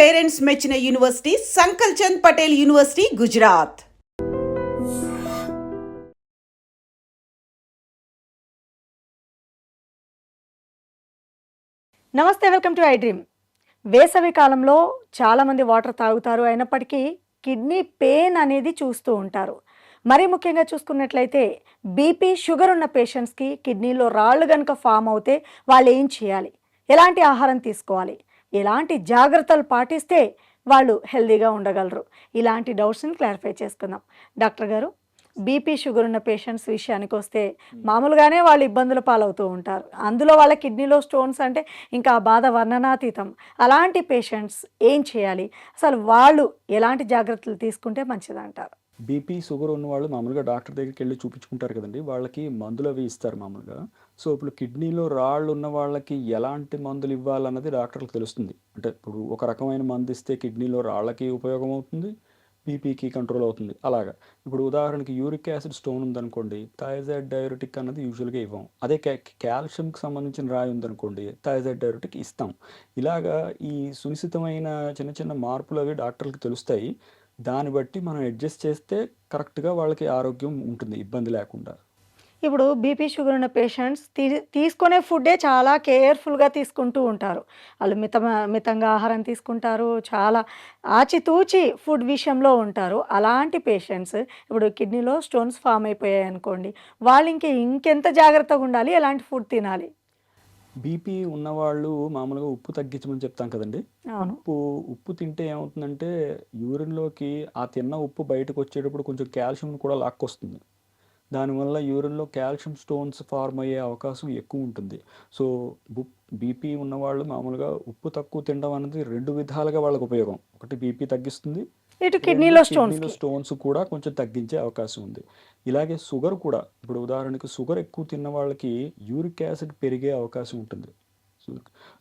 Parents మెచ్చిన university సంకల్ Chand Patel university, Gujarat. నమస్తే, welcome to I dream. వేసవి కాలంలో చాలామంది వాటర్ తాగుతారు, అయినప్పటికీ కిడ్నీ పెయిన్ అనేది చూస్తూ ఉంటారు. మరీ ముఖ్యంగా చూసుకున్నట్లయితే బీపీ, షుగర్ ఉన్న పేషెంట్స్కి కిడ్నీలో రాళ్ళు కనుక ఫామ్ అవుతే వాళ్ళు ఏం చేయాలి, ఎలాంటి ఆహారం తీసుకోవాలి, ఎలాంటి జాగ్రత్తలు పాటిస్తే వాళ్ళు హెల్దీగా ఉండగలరు, ఇలాంటి డౌట్స్ని క్లారిఫై చేసుకుందాం. డాక్టర్ గారు, బీపీ, షుగర్ ఉన్న పేషెంట్స్ విషయానికి వస్తే మామూలుగానే వాళ్ళు ఇబ్బందుల పాలవుతూ ఉంటారు. అందులో వాళ్ళ కిడ్నీలో స్టోన్స్ అంటే ఇంకా ఆ బాధ వర్ణనాతీతం. అలాంటి పేషెంట్స్ ఏం చేయాలి, అసలు వాళ్ళు ఎలాంటి జాగ్రత్తలు తీసుకుంటే మంచిదంటారు? బీపీ, షుగర్ ఉన్నవాళ్ళు మామూలుగా డాక్టర్ దగ్గరికి వెళ్ళి చూపించుకుంటారు కదండి. వాళ్ళకి మందులు అవి ఇస్తారు మామూలుగా. సో ఇప్పుడు కిడ్నీలో రాళ్ళు ఉన్న వాళ్ళకి ఎలాంటి మందులు ఇవ్వాలన్నది డాక్టర్లకు తెలుస్తుంది. అంటే ఇప్పుడు ఒక రకమైన మందు ఇస్తే కిడ్నీలో రాళ్ళకి ఉపయోగం అవుతుంది, బీపీకి కంట్రోల్ అవుతుంది. అలాగా ఇప్పుడు ఉదాహరణకి యూరిక్ యాసిడ్ స్టోన్ ఉందనుకోండి, థైరాయిడ్ డయూరెటిక్ అన్నది యూజువల్గా ఇవ్వం. అదే కాల్షియంకి సంబంధించిన రాయి ఉందనుకోండి, థైరాయిడ్ డయూరెటిక్ ఇస్తాం. ఇలాగా ఈ సునిశ్చితమైన చిన్న చిన్న మార్పులు అవి డాక్టర్లకు తెలుస్తాయి. దాన్ని బట్టి మనం అడ్జస్ట్ చేస్తే కరెక్ట్గా వాళ్ళకి ఆరోగ్యం ఉంటుంది, ఇబ్బంది లేకుండా. ఇప్పుడు బీపీ, షుగర్ ఉన్న పేషెంట్స్ తీసుకునే ఫుడ్డే చాలా కేర్ఫుల్గా తీసుకుంటూ ఉంటారు. వాళ్ళు మితంగా ఆహారం తీసుకుంటారు, చాలా ఆచితూచి ఫుడ్ విషయంలో ఉంటారు. అలాంటి పేషెంట్స్ ఇప్పుడు కిడ్నీలో స్టోన్స్ ఫామ్ అయిపోయాయి అనుకోండి, వాళ్ళు ఇంకెంత జాగ్రత్తగా ఉండాలి, ఎలాంటి ఫుడ్ తినాలి? బీపీ ఉన్నవాళ్ళు మామూలుగా ఉప్పు తగ్గించమని చెప్తాం కదండి. అవును. ఉప్పు తింటే ఏమవుతుందంటే యూరిన్లోకి ఆ తిన్న ఉప్పు బయటకు వచ్చేటప్పుడు కొంచెం కాల్షియం కూడా లాక్కొస్తుంది. దానివల్ల యూరిన్లో కాల్షియం స్టోన్స్ ఫార్మ్ అయ్యే అవకాశం ఎక్కువ ఉంటుంది. సో బీపీ ఉన్నవాళ్ళు మామూలుగా ఉప్పు తక్కువ తినడం అనేది రెండు విధాలుగా వాళ్ళకి ఉపయోగం. ఒకటి బీపీ తగ్గిస్తుంది, ఇటు రెండు కిడ్నీలో కిడ్నీలో స్టోన్స్కి. స్టోన్స్ కూడా కొంచెం తగ్గించే అవకాశం ఉంది. ఇలాగే షుగర్ కూడా, ఇప్పుడు ఉదాహరణకి షుగర్ ఎక్కువ తిన్న వాళ్ళకి యూరిక్ యాసిడ్ పెరిగే అవకాశం ఉంటుంది. సో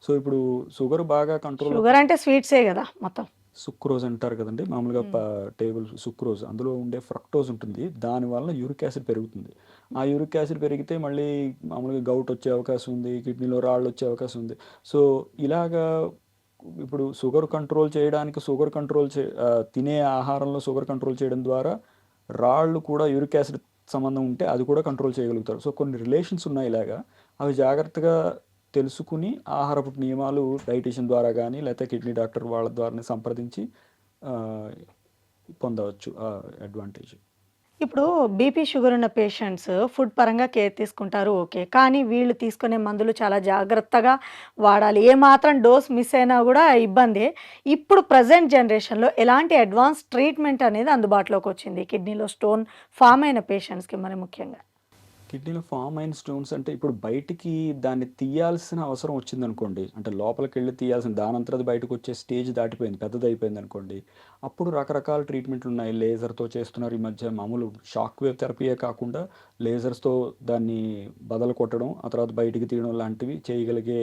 సో ఇప్పుడు షుగర్ బాగా కంట్రోల్లో, షుగర్ అంటే స్వీట్సే కదా మొత్తం. సుక్రోజ్ అంటారు కదండి మామూలుగా, ఉమ్. టేబుల్ సుక్రోజ్, అందులో ఉండే ఫ్రక్టోజ్ ఉంటుంది. దానివల్ల యూరిక్ యాసిడ్ పెరుగుతుంది. ఆ యూరిక్ యాసిడ్ పెరిగితే మళ్ళీ మామూలుగా గౌట్ వచ్చే అవకాశం ఉంది, కిడ్నీలో రాళ్ళు వచ్చే అవకాశం ఉంది. సో ఇలాగా ఇప్పుడు షుగర్ కంట్రోల్ చేయడానికి, తినే ఆహారంలో షుగర్ కంట్రోల్ చేయడం ద్వారా రాళ్ళు కూడా, యూరిక్ యాసిడ్ సంబంధం ఉంటే అది కూడా కంట్రోల్ చేయగలుగుతారు. సో కొన్ని రిలేషన్స్ ఉన్నాయి ఇలాగా. అవి జాగ్రత్తగా తెలుసుకుని ఆహారపు నియమాలు డైటీషియన్ ద్వారా కానీ లేకపోతే కిడ్నీ డాక్టర్ వాళ్ళ ద్వారా సంప్రదించి ఆ, పొందవచ్చు అడ్వాంటేజ్. ఇప్పుడు బీపీ, షుగర్ ఉన్న పేషెంట్స్ ఫుడ్ పరంగా కేర్ తీసుకుంటారు, ఓకే. కానీ వీళ్ళు తీసుకునే మందులు చాలా జాగ్రత్తగా వాడాలి. ఏమాత్రం డోస్ మిస్ అయినా కూడా ఇబ్బందే. ఇప్పుడు ప్రజెంట్ జనరేషన్‌లో ఎలాంటి అడ్వాన్స్ ట్రీట్మెంట్ అనేది అందుబాటులోకి వచ్చింది కిడ్నీలో స్టోన్ ఫామ్ అయిన పేషెంట్స్‌కి మరి ముఖ్యంగా? కిడ్నీలో ఫామ్ అయిన స్టోన్స్ అంటే ఇప్పుడు బయటికి దాన్ని తీయాల్సిన అవసరం వచ్చిందనుకోండి, అంటే లోపలికి వెళ్ళి తీయాల్సిన, దానంతరం అది బయటకు వచ్చే స్టేజ్ దాటిపోయింది, పెద్దదైపోయింది అనుకోండి, అప్పుడు రకరకాల ట్రీట్మెంట్లు ఉన్నాయి. లేజర్తో చేస్తున్నారు ఈ మధ్య. మామూలు షాక్ వేవ్ థెరపీయే కాకుండా లేజర్స్తో దాన్ని బదలు కొట్టడం, ఆ తర్వాత బయటికి తీయడం లాంటివి చేయగలిగే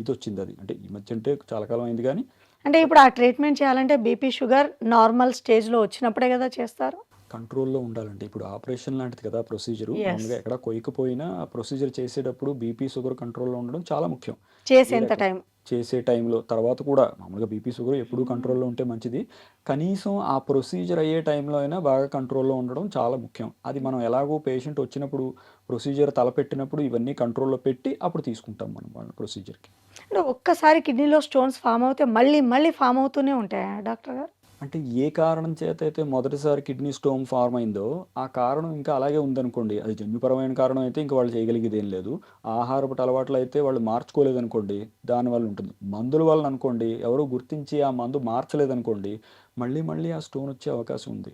ఇది వచ్చింది. అది అంటే ఈ మధ్య అంటే చాలా కాలం అయింది కానీ. అంటే ఇప్పుడు ఆ ట్రీట్మెంట్ చేయాలంటే బీపీ, షుగర్ నార్మల్ స్టేజ్‌లో వచ్చినప్పుడే కదా చేస్తారు? కంట్రోల్‌లో ఉండాలండి. ఇప్పుడు ఆపరేషన్ లాంటిది కదా ప్రొసీజరు. యెస్. మామూలుగా ఎక్కడ కొయ్యకపోయినా ఆ ప్రొసీజర్ చేసేటప్పుడు బీపీ, షుగర్ కంట్రోల్‌లో ఉండడం చాలా ముఖ్యం. ఏ చేసేంత రకం టైం. చేసే టైంలో, తర్వాత కూడా మామూలుగా బీపీ, షుగర్ ఎప్పుడూ కంట్రోల్‌లో ఉంటే మంచిది. కనీసం ఆ ప్రొసీజర్ అయ్యే టైంలో అయినా బాగా కంట్రోల్‌లో ఉండడం చాలా ముఖ్యం. అది మనం ఎలాగో పేషెంట్ వచ్చినప్పుడు, ప్రొసీజర్ తలపెట్టినప్పుడు ఇవన్నీ కంట్రోల్‌లో పెట్టి అప్పుడు తీసుకుంటాం మనం వాళ్ళని ప్రొసీజర్‌కి. అంటే ఒక్కసారి కిడ్నీలో స్టోన్స్ ఫామ్ అవుతే మళ్ళీ మళ్ళీ ఫామ్ అవుతూనే ఉంటాయా డాక్టర్ గారు? అంటే ఏ కారణం చేతైతే మొదటిసారి కిడ్నీ స్టోన్ ఫార్మ్ అయిందో, ఆ కారణం ఇంకా అలాగే ఉందనుకోండి, అది జన్యుపరమైన కారణం అయితే ఇంక వాళ్ళు చేయగలిగేదేం లేదు. ఆహారపు అలవాట్లయితే వాళ్ళు మార్చుకోలేదనుకోండి, దానివల్ల ఉంటుంది. మందుల వలన అనుకోండి, ఎవరు గుర్తించి ఆ మందు మార్చలేదనుకోండి, మళ్ళీ మళ్ళీ ఆ స్టోన్ వచ్చే అవకాశం ఉంది.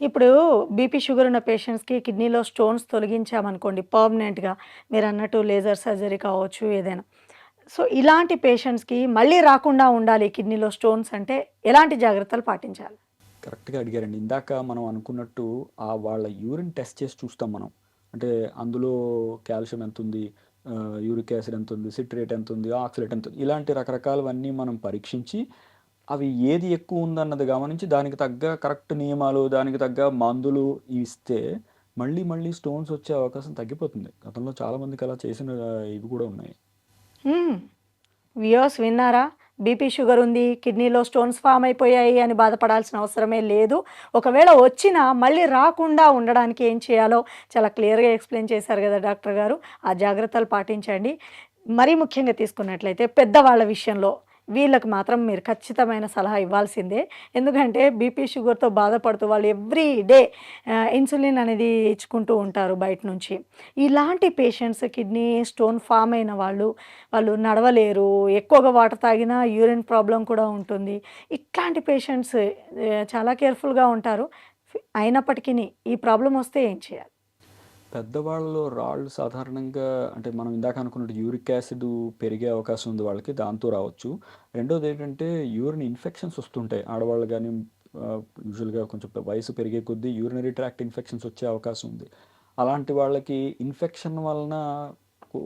ఇప్పుడు బీపీ, షుగర్ ఉన్న పేషెంట్స్‌కి కిడ్నీలో స్టోన్స్ తొలగించామనుకోండి పర్మనెంట్‌గా, మీరన్నట్టు లేజర్ సర్జరీ కావచ్చు ఏదైనా. సో, ఇలాంటి పేషెంట్స్‌కి మళ్ళీ రాకుండా ఉండాలి కిడ్నీలో స్టోన్స్ అంటే ఎలాంటి జాగ్రత్తలు పాటించాలి? కరెక్ట్‌గా అడిగారండి. ఇందాక మనం అనుకున్నట్టు వాళ్ళ యూరిన్ టెస్ట్ చేసి చూస్తాం మనం. అంటే అందులో కాల్షియం ఎంతుంది, యూరిక్ యాసిడ్ ఎంతుంది, సిట్రేట్ ఎంతుంది, ఆక్సలేట్ ఎంతుంది, ఇలాంటి రకరకాలవన్నీ మనం పరీక్షించి, అవి ఏది ఎక్కువ ఉందన్నది గమనించి దానికి తగ్గ కరెక్ట్ నియమాలు, దానికి తగ్గ మందులు ఇస్తే మళ్ళీ మళ్ళీ స్టోన్స్ వచ్చే అవకాశం తగ్గిపోతుంది. గతంలో చాలామందికి అలా చేసిన ఇవి కూడా ఉన్నాయి. హ్మ్. వ్యూయర్స్ విన్నారా? బీపీ షుగర్ ఉంది, కిడ్నీలో స్టోన్స్ ఫామ్ అయిపోయాయి అని బాధపడాల్సిన అవసరమే లేదు. ఒకవేళ వచ్చినా మళ్ళీ రాకుండా ఉండడానికి ఏం చేయాలో చాలా క్లియర్గా ఎక్స్ప్లెయిన్ చేశారు కదా డాక్టర్ గారు. ఆ జాగ్రత్తలు పాటించండి. మరీ ముఖ్యంగా తీసుకున్నట్లయితే పెద్దవాళ్ళ విషయంలో వీళ్ళకి మాత్రం మీరు ఖచ్చితమైన సలహా ఇవ్వాల్సిందే. ఎందుకంటే బీపీ షుగర్తో బాధపడుతూ వాళ్ళు ఎవ్రీ డే ఇన్సులిన్ అనేది ఇచ్చుకుంటూ ఉంటారు బయట నుంచి. ఇలాంటి పేషెంట్స్, కిడ్నీ స్టోన్ ఫామ్ అయిన వాళ్ళు నడవలేరు, ఎక్కువగా వాటర్ తాగినా యూరిన్ ప్రాబ్లం కూడా ఉంటుంది. ఇట్లాంటి పేషెంట్స్ చాలా కేర్ఫుల్గా ఉంటారు. అయినప్పటికీ ఈ ప్రాబ్లం వస్తే ఏం చేయాలి? పెద్దవాళ్ళలో రాళ్ళు సాధారణంగా అంటే మనం ఇందాక అనుకున్నట్టు యూరిక్ యాసిడ్ పెరిగే అవకాశం ఉంది వాళ్ళకి, దాంతో రావచ్చు. రెండోది ఏంటంటే యూరిన్ ఇన్ఫెక్షన్స్ వస్తుంటాయి ఆడవాళ్ళు కానీ. యూజువల్గా కొంచెం వయసు పెరిగే కొద్దీ యూరినరీ ట్రాక్ట్ ఇన్ఫెక్షన్స్ వచ్చే అవకాశం ఉంది. అలాంటి వాళ్ళకి ఇన్ఫెక్షన్ వలన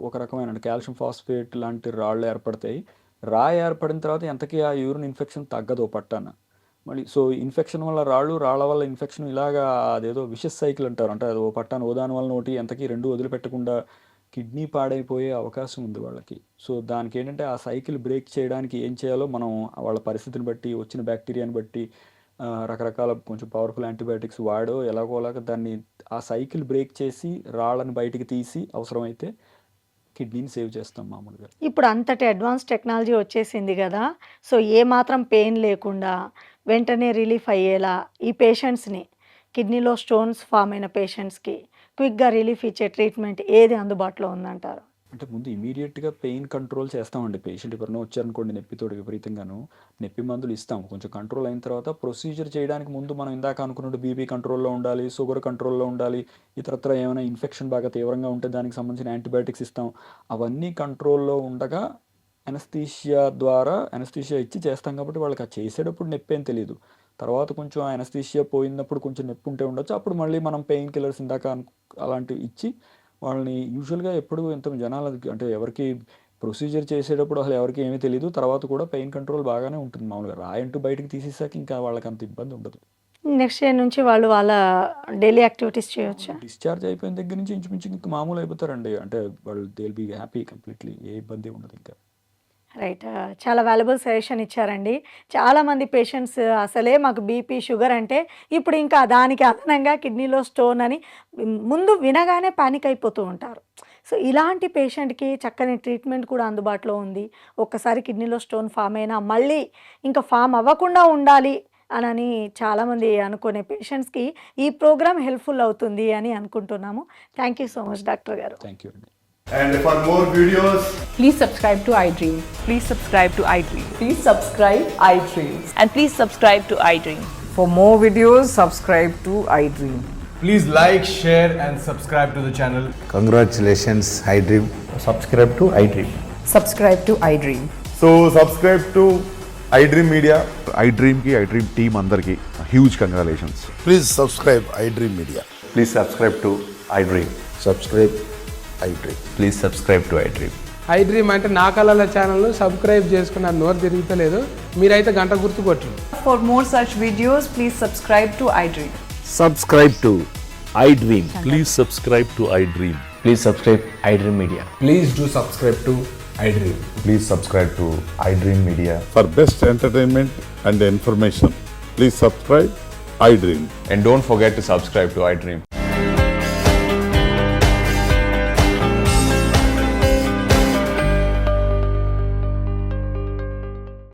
ఒక రకమైన కాల్షియం ఫాస్ఫేట్ లాంటి రాళ్ళు ఏర్పడతాయి. ఏర్పడిన తర్వాత ఎంతకీ ఆ యూరిన్ ఇన్ఫెక్షన్ తగ్గదు పట్టాన. మళ్ళీ సో ఇన్ఫెక్షన్ వల్ల రాళ్ళ వల్ల ఇన్ఫెక్షన్ ఇలాగా అదేదో విషస్ సైకిల్ అంటారు. అంటే అది ఓ పట్టాను ఓదాని వల్ల ఒకటి ఎంతకీ రెండు వదిలిపెట్టకుండా కిడ్నీ పాడైపోయే అవకాశం ఉంది వాళ్ళకి. సో దానికి ఏంటంటే ఆ సైకిల్ బ్రేక్ చేయడానికి ఏం చేయాలో మనం వాళ్ళ పరిస్థితిని బట్టి, వచ్చిన బ్యాక్టీరియాని బట్టి రకరకాల కొంచెం పవర్ఫుల్ యాంటీబయాటిక్స్ వాడో ఎలాగోలాగా దాన్ని ఆ సైకిల్ బ్రేక్ చేసి రాళ్ళని బయటికి తీసి అవసరమైతే కిడ్నీని సేవ్ చేస్తాం మామూలుగా. ఇప్పుడు అంతటి అడ్వాన్స్ టెక్నాలజీ వచ్చేసింది కదా. సో ఏమాత్రం పెయిన్ లేకుండా వెంటనే రిలీఫ్ అయ్యేలా ఈ పేషెంట్స్ని, కిడ్నీలో స్టోన్స్ ఫామ్ అయిన పేషెంట్స్కి క్విక్గా రిలీఫ్ ఇచ్చే ట్రీట్మెంట్ ఏది అందుబాటులో ఉందంటారు? అంటే ముందు ఇమీడియట్గా పెయిన్ కంట్రోల్ చేస్తామండి. పేషెంట్ ఎవరైనా వచ్చారనుకోండి నొప్పితోటి విపరీతంగాను, నొప్పి మందులు ఇస్తాం. కొంచెం కంట్రోల్ అయిన తర్వాత ప్రొసీజర్ చేయడానికి ముందు మనం ఇందాక అనుకున్నట్టు బీపీ కంట్రోల్లో ఉండాలి, షుగర్ కంట్రోల్లో ఉండాలి, ఇతరత్ర ఏమైనా ఇన్ఫెక్షన్ బాగా తీవ్రంగా ఉంటే దానికి సంబంధించిన యాంటీబయాటిక్స్ ఇస్తాం. అవన్నీ కంట్రోల్లో ఉండగా ఎనస్థీషియా ఇచ్చి చేస్తాం కాబట్టి వాళ్ళకి ఆ చేసేటప్పుడు నొప్పి ఏం తెలియదు. తర్వాత కొంచెం ఎనస్థీషియా పోయినప్పుడు కొంచెం నొప్పి ఉంటే ఉండొచ్చు. అప్పుడు మళ్ళీ మనం పెయిన్ కిల్లర్స్ ఇందాక అలాంటివి ఇచ్చి వాళ్ళని యూజువల్గా ఎప్పుడు ఎంత జనాలకి అంటే ఎవరికి ప్రొసీజర్ చేసేటప్పుడు అసలు ఎవరికి ఏమీ తెలియదు. తర్వాత కూడా పెయిన్ కంట్రోల్ బాగానే ఉంటుంది. మామూలుగా రాయంటూ బయటకు తీసేసాక ఇంకా వాళ్ళకి అంత ఇబ్బంది ఉండదు. నెక్స్ట్ ఇయర్ నుంచి వాళ్ళ డైలీ యాక్టివిటీస్ చేయొచ్చా? డిశ్చార్జ్ అయిపోయిన దగ్గర నుంచి ఇంచుమించు ఇంకా మామూలు అయిపోతారండి. అంటే వాళ్ళు they will be happy completely, ఏ ఇబ్బంది ఉండదు ఇంకా. రైట్. చాలా వాల్యుబుల్ సజెషన్ ఇచ్చారండి. చాలామంది పేషెంట్స్ అసలే మాకు బీపీ షుగర్ అంటే ఇప్పుడు ఇంకా దానికి అదనంగా కిడ్నీలో స్టోన్ అని ముందు వినగానే పానిక్ అయిపోతూ ఉంటారు. సో ఇలాంటి పేషెంట్కి చక్కని ట్రీట్మెంట్ కూడా అందుబాటులో ఉంది. ఒక్కసారి కిడ్నీలో స్టోన్ ఫామ్ అయినా మళ్ళీ ఇంకా ఫామ్ అవ్వకుండా ఉండాలి అని చాలామంది అనుకునే పేషెంట్స్కి ఈ ప్రోగ్రామ్ హెల్ప్ఫుల్ అవుతుంది అని అనుకుంటున్నాము. Thank you so much doctor గారు. థ్యాంక్ యూ అండి. And for more videos, Please subscribe to iDream. Please subscribe to iDream. Please subscribe iDream. And please subscribe to iDream. For more videos, subscribe to iDream. please like, share and subscribe to the channel. Congratulations, iDream. Subscribe to iDream. Subscribe to iDream. So subscribe to iDream Media. iDream ki iDream team andarki huge congratulations. Please subscribe iDream Media. Please subscribe to iDream. Subscribe iDream. Please subscribe to iDream. iDream అంటే నా కళల channel subscribe చేసుకున్న నోరు తిరుగుతలేదు, మీరైతే గంట గుర్తు కొట్టండి. For more such videos, please subscribe to iDream. Subscribe to iDream. Please subscribe to iDream. Please subscribe iDream Media. Please do subscribe to iDream. Please subscribe to iDream Media. For best entertainment and information, please subscribe iDream. And don't forget to subscribe to iDream.